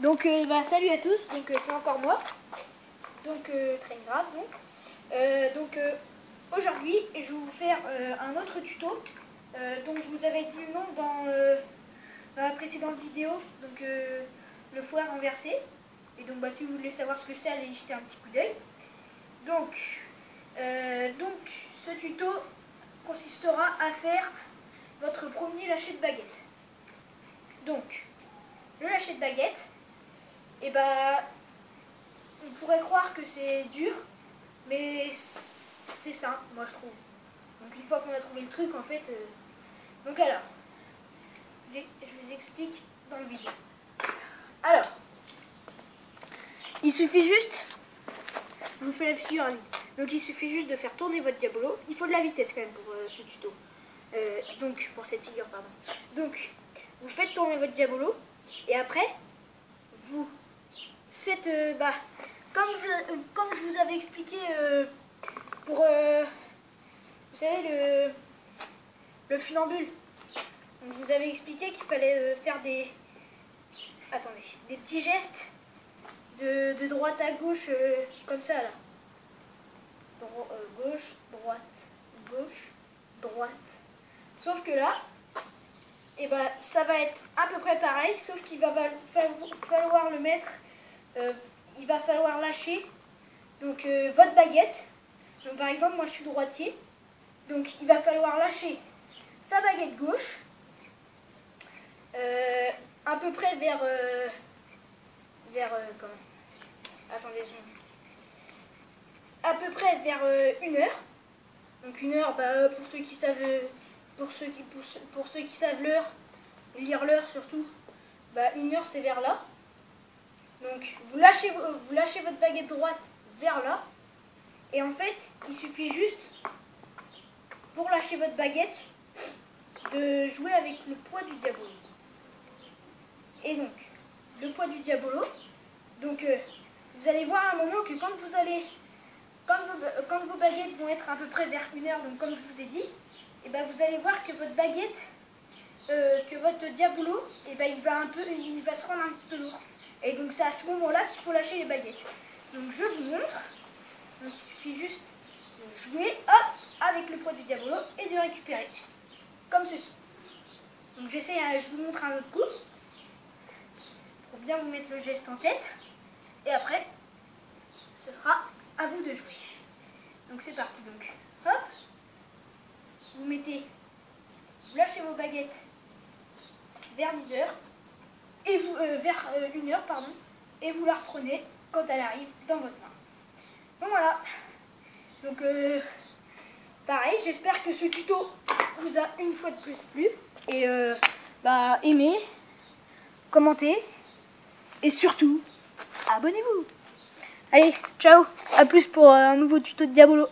Donc salut à tous, donc c'est encore moi, donc très grave donc. Aujourd'hui je vais vous faire un autre tuto, donc je vous avais dit le nom dans la précédente vidéo, donc le foie renversé, et donc si vous voulez savoir ce que c'est, allez y jeter un petit coup d'œil. Donc ce tuto consistera à faire votre premier lâcher de baguette. Donc le lâcher de baguette, et on pourrait croire que c'est dur, mais c'est simple, moi je trouve. Donc une fois qu'on a trouvé le truc, en fait, donc alors, je vous explique dans le vidéo. Alors, il suffit juste, je vous fais la figure à vide. Donc il suffit juste de faire tourner votre diabolo. Il faut de la vitesse quand même pour ce tuto. Donc pour cette figure, pardon. Donc vous faites tourner votre diabolo et après vous faites comme je vous avais expliqué pour vous savez le funambule. Donc, je vous avais expliqué qu'il fallait faire des petits gestes de droite à gauche comme ça là. Gauche, droite, gauche, droite. Sauf que là, ça va être à peu près pareil, sauf qu'il va falloir le mettre, il va falloir lâcher donc votre baguette. Donc par exemple, moi je suis droitier, donc il va falloir lâcher sa baguette gauche, à peu près vers à peu près vers 1 heure. Donc 1 heure, pour ceux qui savent l'heure, lire l'heure surtout, 1 heure c'est vers là. Donc vous lâchez votre baguette droite vers là. Et en fait, il suffit juste, pour lâcher votre baguette, de jouer avec le poids du diabolo. Et donc, le poids du diabolo, donc vous allez voir à un moment que quand vos baguettes vont être à peu près vers 1 heure, donc comme je vous ai dit, vous allez voir que votre baguette, que votre diabolo, il va se rendre un petit peu lourd. Et donc c'est à ce moment-là qu'il faut lâcher les baguettes. Donc je vous montre. Donc il suffit juste de jouer, hop, avec le poids du diabolo et de récupérer. Comme ceci. Donc je vous montre un autre coup. Pour bien vous mettre le geste en tête. Et après, ce sera à vous de jouer. Donc c'est parti. Donc, hop. Vous lâchez vos baguettes vers 10 heures. Et vers 1 heure, pardon. Et vous la reprenez quand elle arrive dans votre main. Donc voilà, donc pareil, j'espère que ce tuto vous a une fois de plus plu. Et aimez, commentez et surtout, abonnez-vous. Allez, ciao, à plus pour un nouveau tuto de Diabolo.